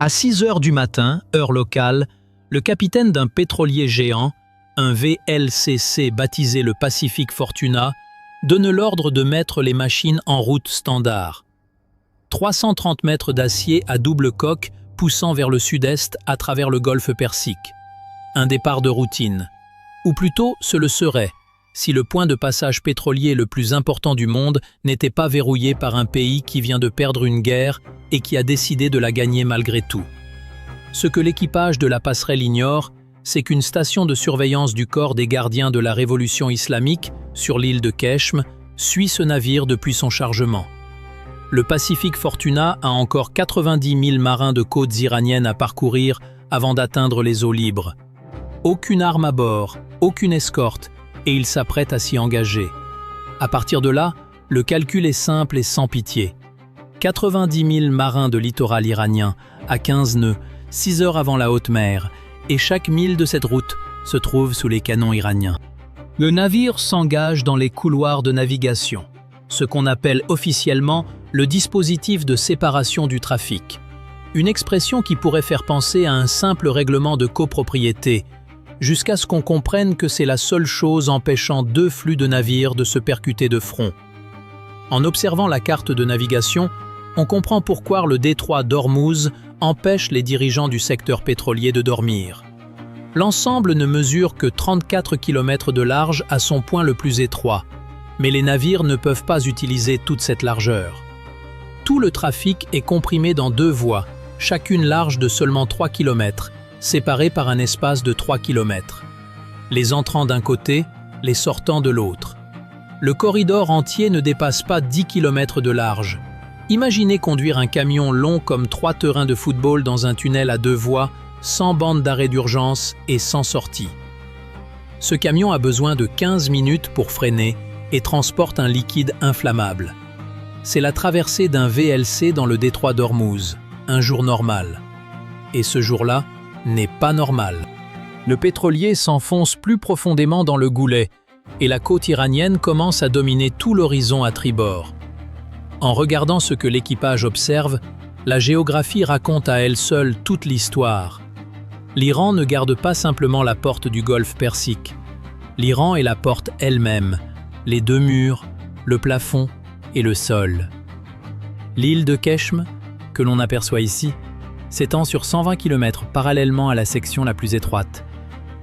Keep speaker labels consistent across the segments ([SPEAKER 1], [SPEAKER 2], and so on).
[SPEAKER 1] À 6 heures du matin, heure locale, le capitaine d'un pétrolier géant, un VLCC baptisé le Pacific Fortuna, donne l'ordre de mettre les machines en route standard. 330 mètres d'acier à double coque poussant vers le sud-est à travers le golfe Persique. Un départ de routine. Ou plutôt, ce le serait, si le point de passage pétrolier le plus important du monde n'était pas verrouillé par un pays qui vient de perdre une guerre et qui a décidé de la gagner malgré tout. Ce que l'équipage de la passerelle ignore, c'est qu'une station de surveillance du corps des gardiens de la révolution islamique, sur l'île de Keshm, suit ce navire depuis son chargement. Le Pacific Fortuna a encore 90 000 marins de côtes iraniennes à parcourir avant d'atteindre les eaux libres. Aucune arme à bord, aucune escorte, et il s'apprête à s'y engager. À partir de là, le calcul est simple et sans pitié. 90 000 marins de littoral iranien, à 15 nœuds, 6 heures avant la haute mer, et chaque mille de cette route se trouve sous les canons iraniens. Le navire s'engage dans les couloirs de navigation, ce qu'on appelle officiellement le dispositif de séparation du trafic. Une expression qui pourrait faire penser à un simple règlement de copropriété, jusqu'à ce qu'on comprenne que c'est la seule chose empêchant deux flux de navires de se percuter de front. En observant la carte de navigation, on comprend pourquoi le détroit d'Ormuz empêche les dirigeants du secteur pétrolier de dormir. L'ensemble ne mesure que 34 km de large à son point le plus étroit, mais les navires ne peuvent pas utiliser toute cette largeur. Tout le trafic est comprimé dans deux voies, chacune large de seulement 3 km, séparées par un espace de 3 km. Les entrants d'un côté, les sortants de l'autre. Le corridor entier ne dépasse pas 10 km de large. Imaginez conduire un camion long comme 3 terrains de football dans un tunnel à deux voies, sans bande d'arrêt d'urgence et sans sortie. Ce camion a besoin de 15 minutes pour freiner et transporte un liquide inflammable. C'est la traversée d'un VLC dans le détroit d'Ormuz, un jour normal. Et ce jour-là n'est pas normal. Le pétrolier s'enfonce plus profondément dans le goulet et la côte iranienne commence à dominer tout l'horizon à tribord. En regardant ce que l'équipage observe, la géographie raconte à elle seule toute l'histoire. L'Iran ne garde pas simplement la porte du golfe Persique. L'Iran est la porte elle-même, les deux murs, le plafond et le sol. L'île de Keshm, que l'on aperçoit ici, s'étend sur 120 km parallèlement à la section la plus étroite,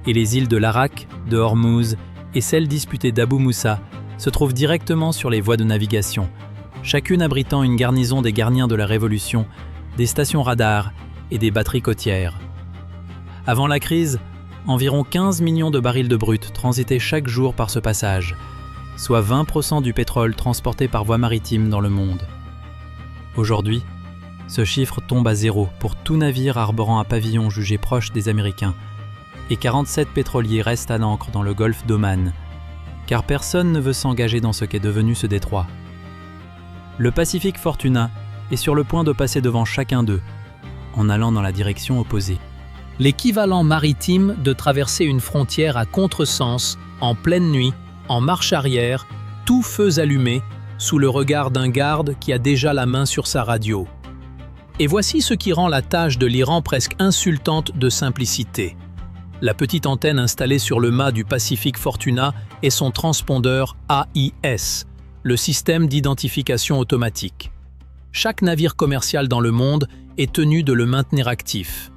[SPEAKER 1] et les îles de l'Arak, de Hormuz et celles disputées d'Abu Moussa se trouvent directement sur les voies de navigation, chacune abritant une garnison des gardiens de la Révolution, des stations radars et des batteries côtières. Avant la crise, environ 15 millions de barils de brut transitaient chaque jour par ce passage, soit 20% du pétrole transporté par voie maritime dans le monde. Aujourd'hui, ce chiffre tombe à zéro pour tout navire arborant un pavillon jugé proche des Américains, et 47 pétroliers restent à l'ancre dans le golfe d'Oman, car personne ne veut s'engager dans ce qu'est devenu ce détroit. Le Pacific Fortuna est sur le point de passer devant chacun d'eux, en allant dans la direction opposée. L'équivalent maritime de traverser une frontière à contresens, en pleine nuit, en marche arrière, tous feux allumés, sous le regard d'un garde qui a déjà la main sur sa radio. Et voici ce qui rend la tâche de l'Iran presque insultante de simplicité. La petite antenne installée sur le mât du Pacific Fortuna est son transpondeur AIS, le système d'identification automatique. Chaque navire commercial dans le monde est tenu de le maintenir actif.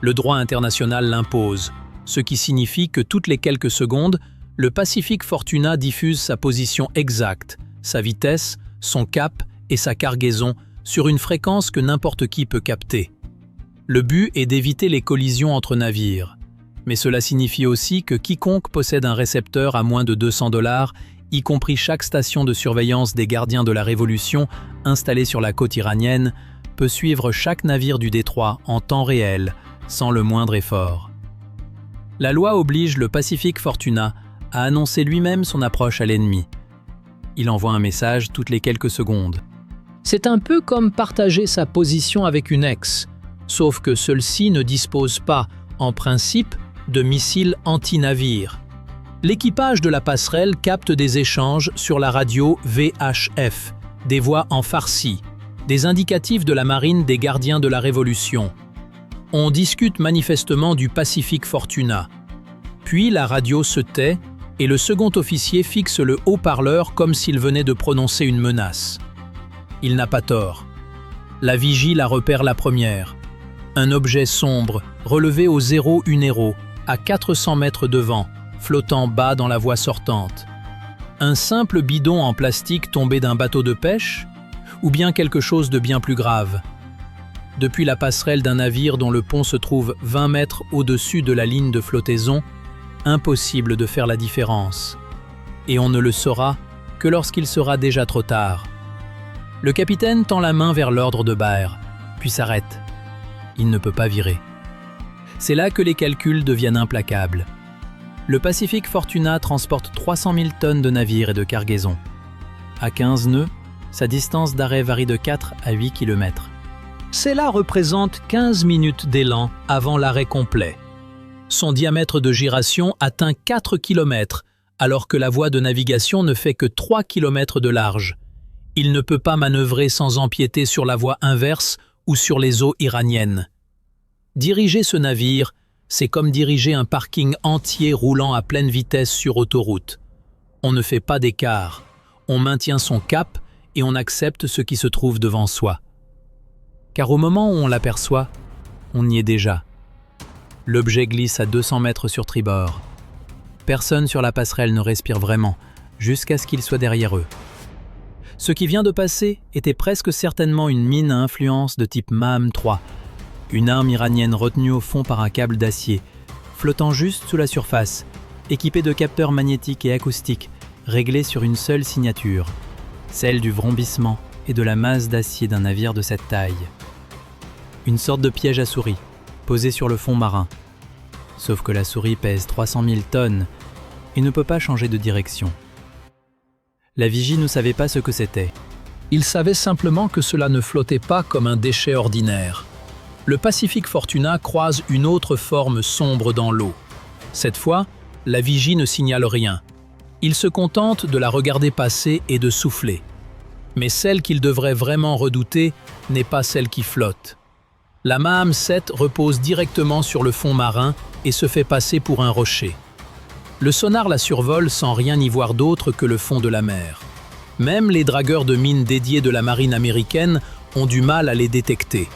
[SPEAKER 1] Le droit international l'impose, ce qui signifie que toutes les quelques secondes, le Pacific Fortuna diffuse sa position exacte, sa vitesse, son cap et sa cargaison sur une fréquence que n'importe qui peut capter. Le but est d'éviter les collisions entre navires. Mais cela signifie aussi que quiconque possède un récepteur à moins de 200 $, y compris chaque station de surveillance des gardiens de la Révolution installée sur la côte iranienne, peut suivre chaque navire du détroit en temps réel, sans le moindre effort. La loi oblige le Pacific Fortuna à annoncer lui-même son approche à l'ennemi. Il envoie un message toutes les quelques secondes. C'est un peu comme partager sa position avec une ex, sauf que celle-ci ne dispose pas, en principe, de missiles anti-navires. L'équipage de la passerelle capte des échanges sur la radio VHF, des voix en farsi, des indicatifs de la marine des gardiens de la Révolution, On discute manifestement du Pacific Fortuna. Puis la radio se tait et le second officier fixe le haut-parleur comme s'il venait de prononcer une menace. Il n'a pas tort. La vigie la repère la première. Un objet sombre, relevé au 01, à 400 mètres devant, flottant bas dans la voie sortante. Un simple bidon en plastique tombé d'un bateau de pêche? Ou bien quelque chose de bien plus grave? Depuis la passerelle d'un navire dont le pont se trouve 20 mètres au-dessus de la ligne de flottaison, impossible de faire la différence. Et on ne le saura que lorsqu'il sera déjà trop tard. Le capitaine tend la main vers l'ordre de Baer, puis s'arrête. Il ne peut pas virer. C'est là que les calculs deviennent implacables. Le Pacific Fortuna transporte 300 000 tonnes de navires et de cargaisons. À 15 nœuds, sa distance d'arrêt varie de 4 à 8 km. Cela représente 15 minutes d'élan avant l'arrêt complet. Son diamètre de giration atteint 4 km, alors que la voie de navigation ne fait que 3 km de large. Il ne peut pas manœuvrer sans empiéter sur la voie inverse ou sur les eaux iraniennes. Diriger ce navire, c'est comme diriger un parking entier roulant à pleine vitesse sur autoroute. On ne fait pas d'écart, on maintient son cap et on accepte ce qui se trouve devant soi. Car au moment où on l'aperçoit, on y est déjà. L'objet glisse à 200 mètres sur tribord. Personne sur la passerelle ne respire vraiment, jusqu'à ce qu'il soit derrière eux. Ce qui vient de passer était presque certainement une mine à influence de type MAM-3, une arme iranienne retenue au fond par un câble d'acier, flottant juste sous la surface, équipée de capteurs magnétiques et acoustiques, réglés sur une seule signature, celle du vrombissement et de la masse d'acier d'un navire de cette taille. Une sorte de piège à souris, posé sur le fond marin. Sauf que la souris pèse 300 000 tonnes et ne peut pas changer de direction. La vigie ne savait pas ce que c'était. Il savait simplement que cela ne flottait pas comme un déchet ordinaire. Le Pacific Fortuna croise une autre forme sombre dans l'eau. Cette fois, la vigie ne signale rien. Il se contente de la regarder passer et de souffler. Mais celle qu'il devrait vraiment redouter n'est pas celle qui flotte. La MAM-7 repose directement sur le fond marin et se fait passer pour un rocher. Le sonar la survole sans rien y voir d'autre que le fond de la mer. Même les dragueurs de mines dédiés de la marine américaine ont du mal à les détecter.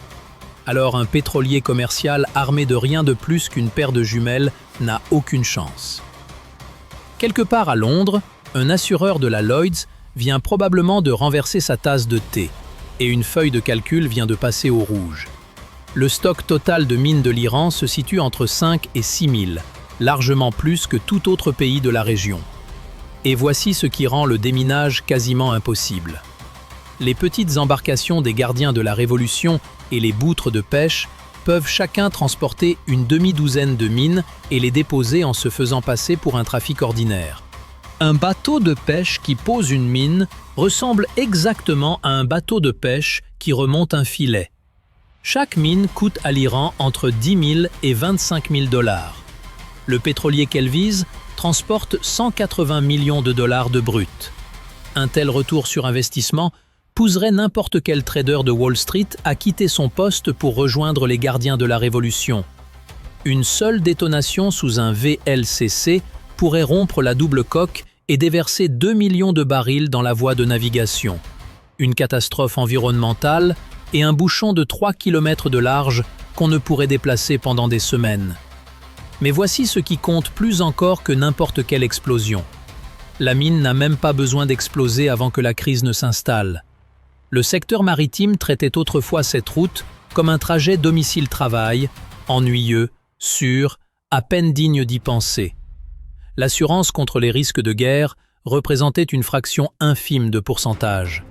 [SPEAKER 1] Alors un pétrolier commercial armé de rien de plus qu'une paire de jumelles n'a aucune chance. Quelque part à Londres, un assureur de la Lloyd's vient probablement de renverser sa tasse de thé et une feuille de calcul vient de passer au rouge. Le stock total de mines de l'Iran se situe entre 5 et 6 000, largement plus que tout autre pays de la région. Et voici ce qui rend le déminage quasiment impossible. Les petites embarcations des gardiens de la Révolution et les boutres de pêche peuvent chacun transporter une demi-douzaine de mines et les déposer en se faisant passer pour un trafic ordinaire. Un bateau de pêche qui pose une mine ressemble exactement à un bateau de pêche qui remonte un filet. Chaque mine coûte à l'Iran entre 10 000 et 25 000 $. Le pétrolier qu'elle vise transporte 180 millions de dollars de brut. Un tel retour sur investissement pousserait n'importe quel trader de Wall Street à quitter son poste pour rejoindre les gardiens de la Révolution. Une seule détonation sous un VLCC pourrait rompre la double coque et déverser 2 millions de barils dans la voie de navigation. Une catastrophe environnementale et un bouchon de 3 km de large qu'on ne pourrait déplacer pendant des semaines. Mais voici ce qui compte plus encore que n'importe quelle explosion. La mine n'a même pas besoin d'exploser avant que la crise ne s'installe. Le secteur maritime traitait autrefois cette route comme un trajet domicile-travail, ennuyeux, sûr, à peine digne d'y penser. L'assurance contre les risques de guerre représentait une fraction infime de pourcentage.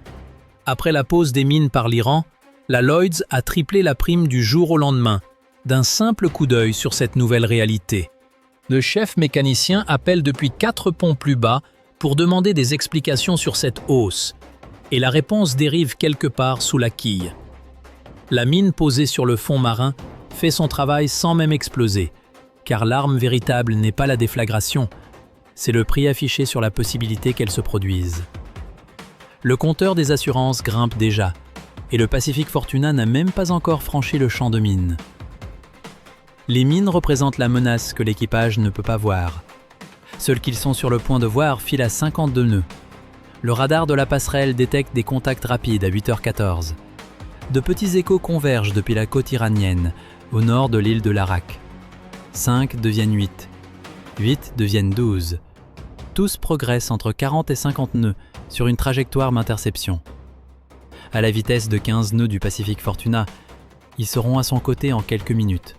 [SPEAKER 1] Après la pose des mines par l'Iran, la Lloyd's a triplé la prime du jour au lendemain, d'un simple coup d'œil sur cette nouvelle réalité. Le chef mécanicien appelle depuis 4 ponts plus bas pour demander des explications sur cette hausse, et la réponse dérive quelque part sous la quille. La mine posée sur le fond marin fait son travail sans même exploser, car l'arme véritable n'est pas la déflagration, c'est le prix affiché sur la possibilité qu'elle se produise. Le compteur des assurances grimpe déjà, et le Pacific Fortuna n'a même pas encore franchi le champ de mine. Les mines représentent la menace que l'équipage ne peut pas voir. Ceux qu'ils sont sur le point de voir filent à 52 nœuds. Le radar de la passerelle détecte des contacts rapides à 8h14. De petits échos convergent depuis la côte iranienne, au nord de l'île de Larak. 5 deviennent 8. 8 deviennent 12. Tous progressent entre 40 et 50 nœuds sur une trajectoire d'interception. À la vitesse de 15 nœuds du Pacific Fortuna, ils seront à son côté en quelques minutes.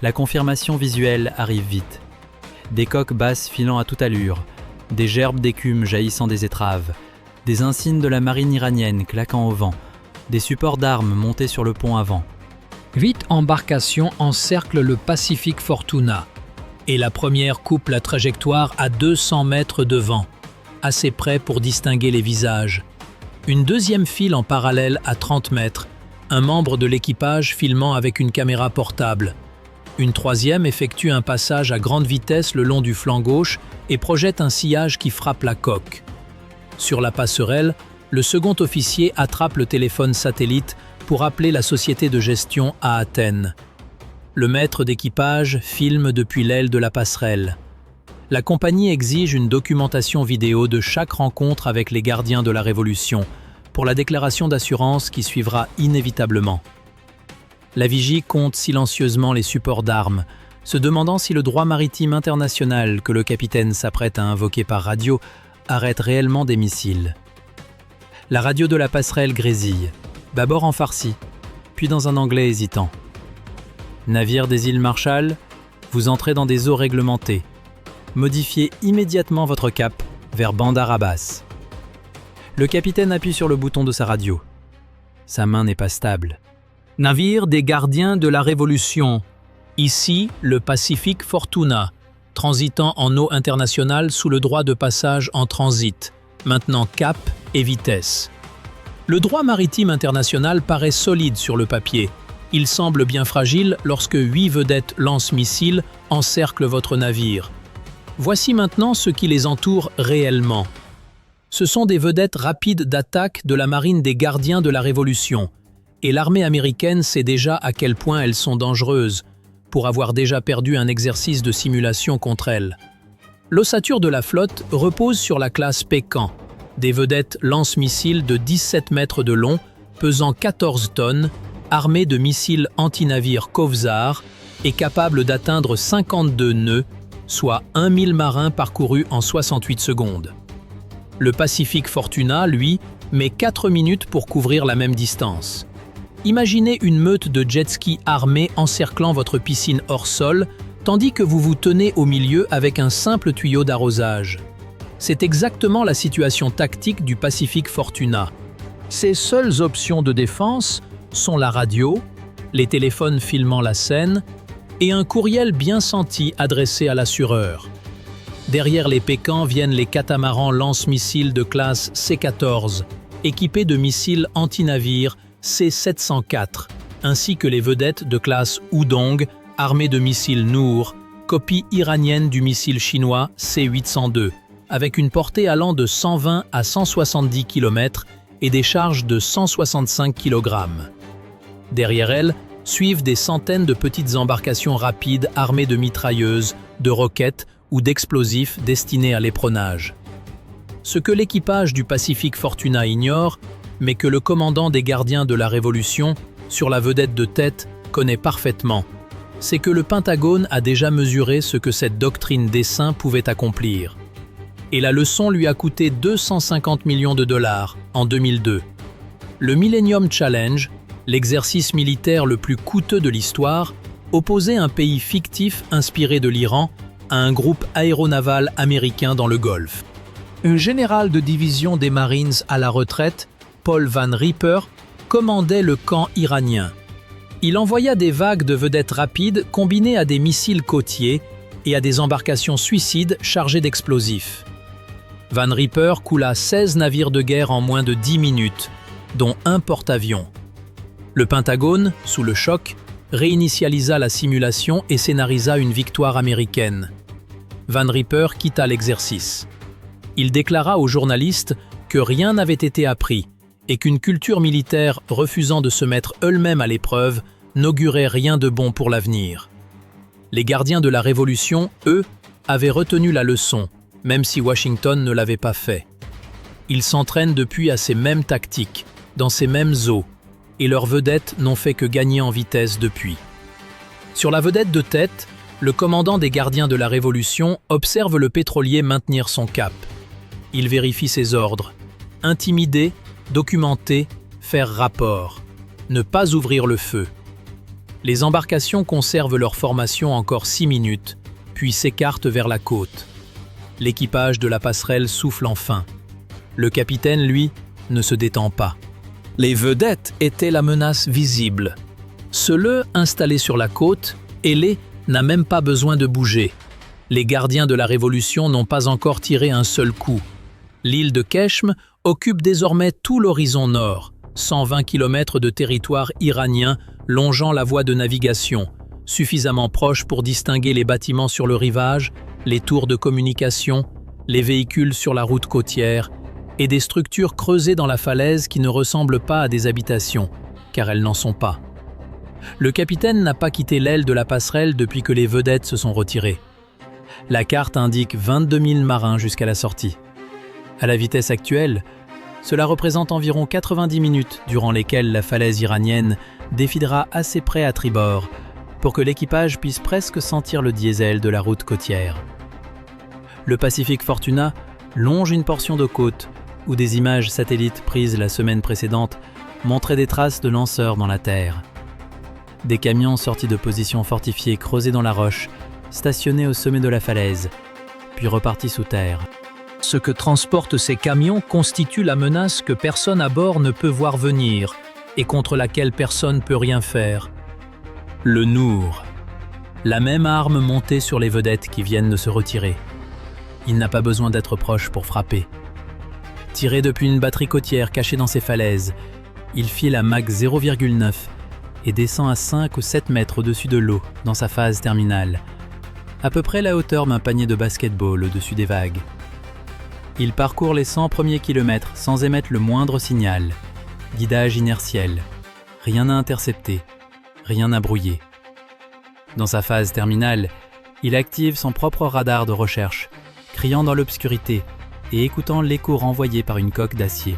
[SPEAKER 1] La confirmation visuelle arrive vite. Des coques basses filant à toute allure, des gerbes d'écume jaillissant des étraves, des insignes de la marine iranienne claquant au vent, des supports d'armes montés sur le pont avant.
[SPEAKER 2] 8 embarcations encerclent le Pacific Fortuna et la première coupe la trajectoire à 200 mètres de vent, assez près pour distinguer les visages. Une deuxième file en parallèle à 30 mètres, un membre de l'équipage filmant avec une caméra portable. Une troisième effectue un passage à grande vitesse le long du flanc gauche et projette un sillage qui frappe la coque. Sur la passerelle, le second officier attrape le téléphone satellite pour appeler la société de gestion à Athènes. Le maître d'équipage filme depuis l'aile de la passerelle. La compagnie exige une documentation vidéo de chaque rencontre avec les gardiens de la Révolution pour la déclaration d'assurance qui suivra inévitablement. La vigie compte silencieusement les supports d'armes, se demandant si le droit maritime international que le capitaine s'apprête à invoquer par radio arrête réellement des missiles. La radio de la passerelle grésille, d'abord en farsi, puis dans un anglais hésitant. Navire des îles Marshall, vous entrez dans des eaux réglementées. Modifiez immédiatement votre cap vers Bandar Abbas. Le capitaine appuie sur le bouton de sa radio. Sa main n'est pas stable. Navire des gardiens de la Révolution. Ici, le Pacific Fortuna, transitant en eau internationale sous le droit de passage en transit. Maintenant cap et vitesse. Le droit maritime international paraît solide sur le papier. Il semble bien fragile lorsque 8 vedettes lance-missiles encerclent votre navire. Voici maintenant ce qui les entoure réellement. Ce sont des vedettes rapides d'attaque de la marine des gardiens de la Révolution. Et l'armée américaine sait déjà à quel point elles sont dangereuses, pour avoir déjà perdu un exercice de simulation contre elles. L'ossature de la flotte repose sur la classe Pécan, des vedettes lance-missiles de 17 mètres de long, pesant 14 tonnes, armées de missiles anti-navires Kovzar et capables d'atteindre 52 nœuds, soit 1000 marins parcourus en 68 secondes. Le Pacific Fortuna, lui, met 4 minutes pour couvrir la même distance. Imaginez une meute de jet-ski armés encerclant votre piscine hors sol, tandis que vous vous tenez au milieu avec un simple tuyau d'arrosage. C'est exactement la situation tactique du Pacific Fortuna. Ses seules options de défense sont la radio, les téléphones filmant la scène et un courriel bien senti adressé à l'assureur. Derrière les Pécans viennent les catamarans lance-missiles de classe C-14, équipés de missiles anti-navires C-704, ainsi que les vedettes de classe Hudong, armées de missiles Noor, copie iranienne du missile chinois C-802, avec une portée allant de 120 à 170 km et des charges de 165 kg. Derrière elles, suivent des centaines de petites embarcations rapides armées de mitrailleuses, de roquettes ou d'explosifs destinés à l'éperonnage. Ce que l'équipage du Pacific Fortuna ignore, mais que le commandant des gardiens de la Révolution, sur la vedette de tête, connaît parfaitement, c'est que le Pentagone a déjà mesuré ce que cette doctrine d'essaim pouvait accomplir. Et la leçon lui a coûté 250 millions de dollars en 2002. Le Millennium Challenge, l'exercice militaire le plus coûteux de l'histoire, opposait un pays fictif inspiré de l'Iran à un groupe aéronaval américain dans le Golfe. Un général de division des Marines à la retraite, Paul Van Riper, commandait le camp iranien. Il envoya des vagues de vedettes rapides combinées à des missiles côtiers et à des embarcations suicides chargées d'explosifs. Van Riper coula 16 navires de guerre en moins de 10 minutes, dont un porte-avions. Le Pentagone, sous le choc, réinitialisa la simulation et scénarisa une victoire américaine. Van Riper quitta l'exercice. Il déclara aux journalistes que rien n'avait été appris et qu'une culture militaire refusant de se mettre elle-même à l'épreuve n'augurait rien de bon pour l'avenir.
[SPEAKER 1] Les gardiens de la Révolution, eux, avaient retenu la leçon, même si Washington ne l'avait pas fait. Ils s'entraînent depuis à ces mêmes tactiques, dans ces mêmes eaux, et leurs vedettes n'ont fait que gagner en vitesse depuis. Sur la vedette de tête, le commandant des gardiens de la Révolution observe le pétrolier maintenir son cap. Il vérifie ses ordres. Intimider, documenter, faire rapport. Ne pas ouvrir le feu. Les embarcations conservent leur formation encore 6 minutes, puis s'écartent vers la côte. L'équipage de la passerelle souffle enfin. Le capitaine, lui, ne se détend pas. Les vedettes étaient la menace visible. Ceux-là installés sur la côte, ailés, n'a même pas besoin de bouger. Les gardiens de la Révolution n'ont pas encore tiré un seul coup. L'île de Keshm occupe désormais tout l'horizon nord, 120 km de territoire iranien longeant la voie de navigation, suffisamment proche pour distinguer les bâtiments sur le rivage, les tours de communication, les véhicules sur la route côtière et des structures creusées dans la falaise qui ne ressemblent pas à des habitations, car elles n'en sont pas. Le capitaine n'a pas quitté l'aile de la passerelle depuis que les vedettes se sont retirées. La carte indique 22 000 marins jusqu'à la sortie. À la vitesse actuelle, cela représente environ 90 minutes durant lesquelles la falaise iranienne défilera assez près à tribord pour que l'équipage puisse presque sentir le diesel de la route côtière. Le Pacific Fortuna longe une portion de côte où des images satellites prises la semaine précédente montraient des traces de lanceurs dans la terre. Des camions sortis de positions fortifiées creusées dans la roche, stationnés au sommet de la falaise, puis repartis sous terre. Ce que transportent ces camions constitue la menace que personne à bord ne peut voir venir et contre laquelle personne ne peut rien faire. Le Nour, la même arme montée sur les vedettes qui viennent de se retirer. Il n'a pas besoin d'être proche pour frapper. Tiré depuis une batterie côtière cachée dans ces falaises, il file à Mach 0,9 et descend à 5 ou 7 mètres au-dessus de l'eau dans sa phase terminale, à peu près la hauteur d'un panier de basketball au-dessus des vagues. Il parcourt les 100 premiers kilomètres sans émettre le moindre signal. Guidage inertiel. Rien à intercepter. Rien à brouiller. Dans sa phase terminale, il active son propre radar de recherche, criant dans l'obscurité et écoutant l'écho renvoyé par une coque d'acier.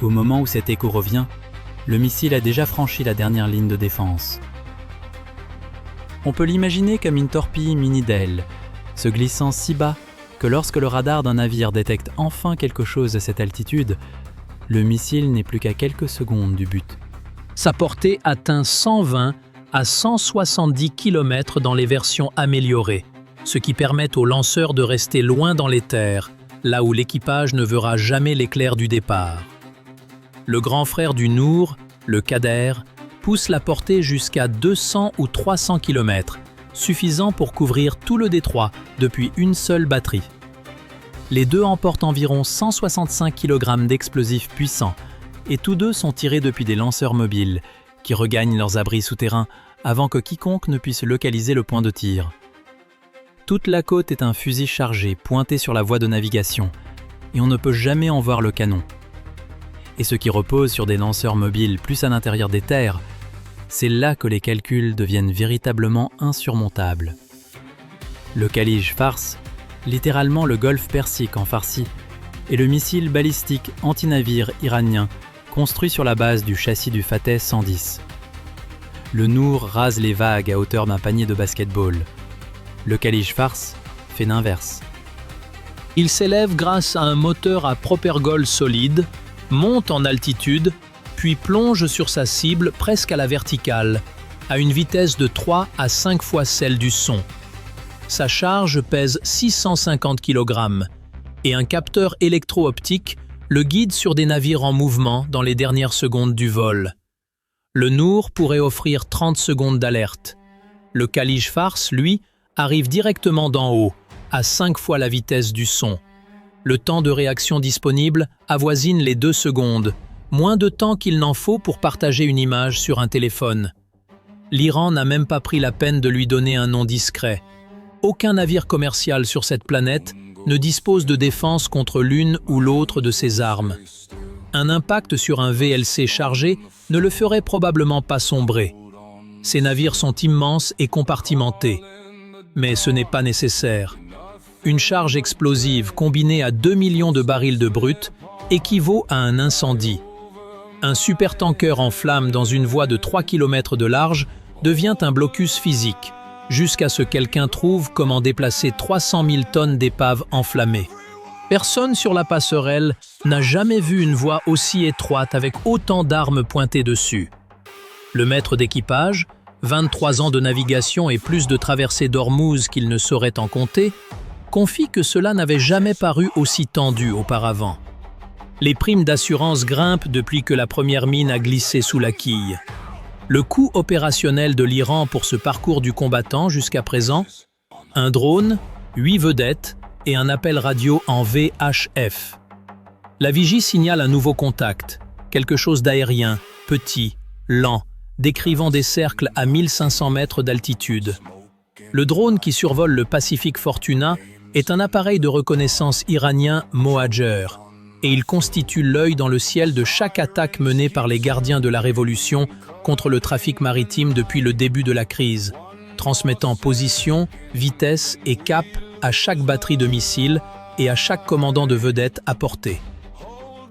[SPEAKER 1] Au moment où cet écho revient, le missile a déjà franchi la dernière ligne de défense. On peut l'imaginer comme une torpille mini d'aile, se glissant si bas que lorsque le radar d'un navire détecte enfin quelque chose à cette altitude, le missile n'est plus qu'à quelques secondes du but. Sa portée atteint 120 à 170 km dans les versions améliorées, ce qui permet aux lanceurs de rester loin dans les terres, là où l'équipage ne verra jamais l'éclair du départ. Le grand frère du Nour, le Kader, pousse la portée jusqu'à 200 ou 300 km, suffisant pour couvrir tout le détroit depuis une seule batterie. Les deux emportent environ 165 kg d'explosifs puissants et tous deux sont tirés depuis des lanceurs mobiles qui regagnent leurs abris souterrains avant que quiconque ne puisse localiser le point de tir. Toute la côte est un fusil chargé pointé sur la voie de navigation et on ne peut jamais en voir le canon. Et ce qui repose sur des lanceurs mobiles plus à l'intérieur des terres, c'est là que les calculs deviennent véritablement insurmontables. Le Khalij Fars, littéralement le golfe Persique en farsi, est le missile balistique anti-navire iranien construit sur la base du châssis du Fateh 110. Le Nour rase les vagues à hauteur d'un panier de basketball. Le Khalij Fars fait l'inverse. Il s'élève grâce à un moteur à propergol solide, monte en altitude, puis plonge sur sa cible presque à la verticale, à une vitesse de 3 à 5 fois celle du son. Sa charge pèse 650 kg et un capteur électro-optique le guide sur des navires en mouvement dans les dernières secondes du vol. Le Nour pourrait offrir 30 secondes d'alerte. Le Khalij Fars, lui, arrive directement d'en haut, à 5 fois la vitesse du son. Le temps de réaction disponible avoisine les 2 secondes, moins de temps qu'il n'en faut pour partager une image sur un téléphone. L'Iran n'a même pas pris la peine de lui donner un nom discret. Aucun navire commercial sur cette planète ne dispose de défense contre l'une ou l'autre de ses armes. Un impact sur un VLC chargé ne le ferait probablement pas sombrer. Ces navires sont immenses et compartimentés. Mais ce n'est pas nécessaire. Une charge explosive combinée à 2 millions de barils de brut équivaut à un incendie. Un supertanker en flammes dans une voie de 3 km de large devient un blocus physique, jusqu'à ce que quelqu'un trouve comment déplacer 300 000 tonnes d'épaves enflammées. Personne sur la passerelle n'a jamais vu une voie aussi étroite avec autant d'armes pointées dessus. Le maître d'équipage, 23 ans de navigation et plus de traversées d'Ormuz qu'il ne saurait en compter, confie que cela n'avait jamais paru aussi tendu auparavant. Les primes d'assurance grimpent depuis que la première mine a glissé sous la quille. Le coût opérationnel de l'Iran pour ce parcours du combattant jusqu'à présent, un drone, 8 vedettes et un appel radio en VHF. La vigie signale un nouveau contact, quelque chose d'aérien, petit, lent, décrivant des cercles à 1500 mètres d'altitude. Le drone qui survole le Pacific Fortuna est un appareil de reconnaissance iranien Mohajer, et il constitue l'œil dans le ciel de chaque attaque menée par les gardiens de la Révolution contre le trafic maritime depuis le début de la crise, transmettant position, vitesse et cap à chaque batterie de missiles et à chaque commandant de vedette à portée.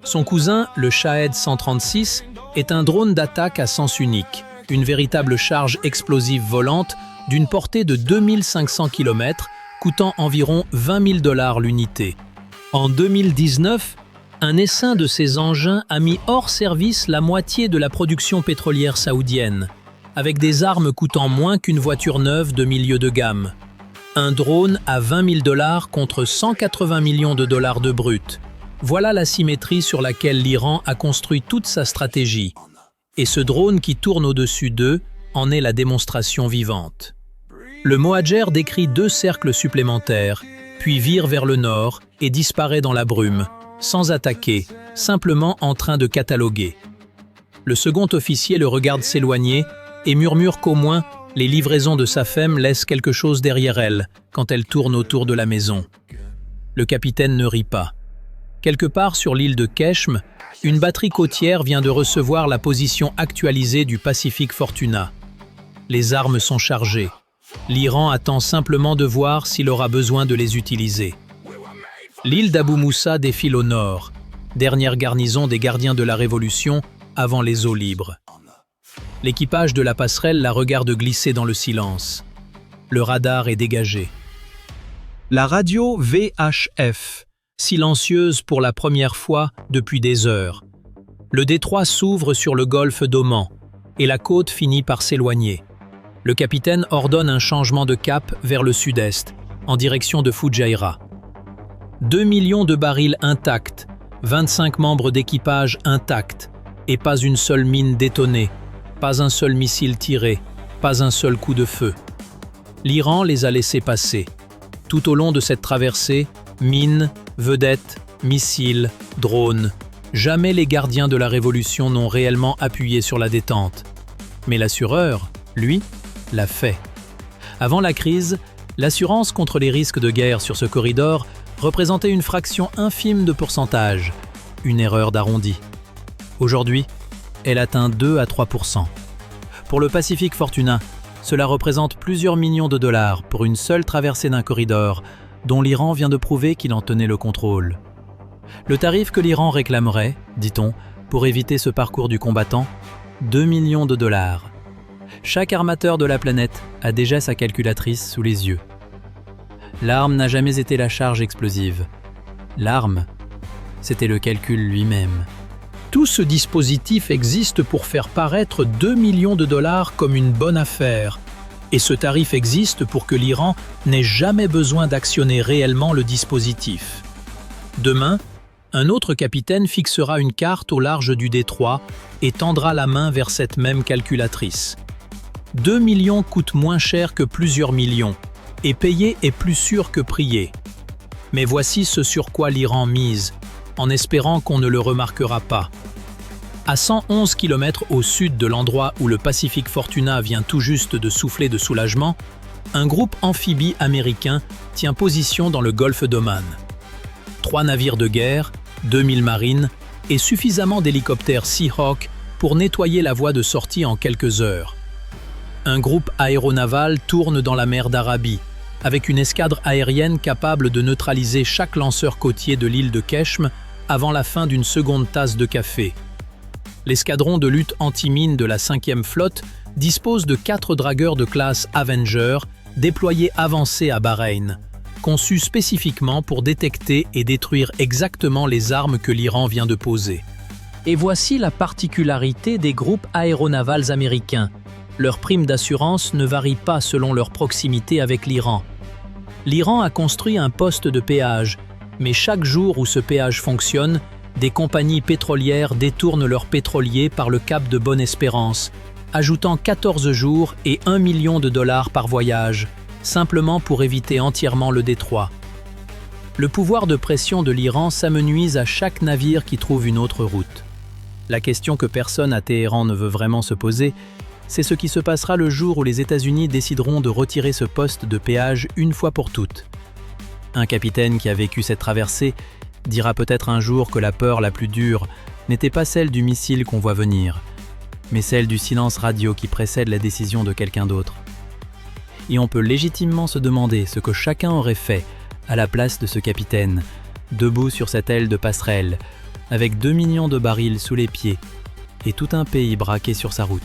[SPEAKER 1] Son cousin, le Shahed 136, est un drone d'attaque à sens unique, une véritable charge explosive volante d'une portée de 2500 km, coûtant environ 20 000 $ l'unité. En 2019, un essaim de ces engins a mis hors service la moitié de la production pétrolière saoudienne, avec des armes coûtant moins qu'une voiture neuve de milieu de gamme. Un drone à 20 000 $ contre 180 millions de dollars de brut. Voilà la symétrie sur laquelle l'Iran a construit toute sa stratégie. Et ce drone qui tourne au-dessus d'eux en est la démonstration vivante. Le Mohajer décrit 2 cercles supplémentaires, puis vire vers le nord et disparaît dans la brume, sans attaquer, simplement en train de cataloguer. Le second officier le regarde s'éloigner et murmure qu'au moins les livraisons de sa femme laissent quelque chose derrière elle quand elle tourne autour de la maison. Le capitaine ne rit pas. Quelque part sur l'île de Keshm, une batterie côtière vient de recevoir la position actualisée du Pacific Fortuna. Les armes sont chargées. L'Iran attend simplement de voir s'il aura besoin de les utiliser. L'île d'Abu Moussa défile au nord, dernière garnison des gardiens de la Révolution avant les eaux libres. L'équipage de la passerelle la regarde glisser dans le silence. Le radar est dégagé. La radio VHF, silencieuse pour la première fois depuis des heures. Le détroit s'ouvre sur le golfe d'Oman et la côte finit par s'éloigner. Le capitaine ordonne un changement de cap vers le sud-est, en direction de Fujairah. 2 millions de barils intacts, 25 membres d'équipage intacts, et pas une seule mine détonnée, pas un seul missile tiré, pas un seul coup de feu. L'Iran les a laissés passer. Tout au long de cette traversée, mines, vedettes, missiles, drones. Jamais les gardiens de la Révolution n'ont réellement appuyé sur la détente. Mais l'assureur, lui, l'a fait. Avant la crise, l'assurance contre les risques de guerre sur ce corridor représentait une fraction infime de pourcentage, une erreur d'arrondi. Aujourd'hui, elle atteint 2 à 3%. Pour le Pacific Fortuna, cela représente plusieurs millions de dollars pour une seule traversée d'un corridor, dont l'Iran vient de prouver qu'il en tenait le contrôle. Le tarif que l'Iran réclamerait, dit-on, pour éviter ce parcours du combattant, 2 millions de dollars. Chaque armateur de la planète a déjà sa calculatrice sous les yeux. L'arme n'a jamais été la charge explosive. L'arme, c'était le calcul lui-même. Tout ce dispositif existe pour faire paraître 2 millions de dollars comme une bonne affaire. Et ce tarif existe pour que l'Iran n'ait jamais besoin d'actionner réellement le dispositif. Demain, un autre capitaine fixera une carte au large du détroit et tendra la main vers cette même calculatrice. 2 millions coûtent moins cher que plusieurs millions, et payer est plus sûr que prier. Mais voici ce sur quoi l'Iran mise, en espérant qu'on ne le remarquera pas. À 111 km au sud de l'endroit où le Pacific Fortuna vient tout juste de souffler de soulagement, un groupe amphibie américain tient position dans le golfe d'Oman. 3 navires de guerre, 2000 marines et suffisamment d'hélicoptères Seahawk pour nettoyer la voie de sortie en quelques heures. Un groupe aéronaval tourne dans la mer d'Arabie, avec une escadre aérienne capable de neutraliser chaque lanceur côtier de l'île de Keshm avant la fin d'une seconde tasse de café. L'escadron de lutte anti-mine de la 5e flotte dispose de 4 dragueurs de classe Avenger déployés avancés à Bahreïn, conçus spécifiquement pour détecter et détruire exactement les armes que l'Iran vient de poser. Et voici la particularité des groupes aéronavals américains. Leurs primes d'assurance ne varient pas selon leur proximité avec l'Iran. L'Iran a construit un poste de péage, mais chaque jour où ce péage fonctionne, des compagnies pétrolières détournent leurs pétroliers par le cap de Bonne-Espérance, ajoutant 14 jours et 1 million de dollars par voyage, simplement pour éviter entièrement le détroit. Le pouvoir de pression de l'Iran s'amenuise à chaque navire qui trouve une autre route. La question que personne à Téhéran ne veut vraiment se poser, c'est ce qui se passera le jour où les États-Unis décideront de retirer ce poste de péage une fois pour toutes. Un capitaine qui a vécu cette traversée dira peut-être un jour que la peur la plus dure n'était pas celle du missile qu'on voit venir, mais celle du silence radio qui précède la décision de quelqu'un d'autre. Et on peut légitimement se demander ce que chacun aurait fait à la place de ce capitaine, debout sur cette aile de passerelle, avec 2 millions de barils sous les pieds et tout un pays braqué sur sa route.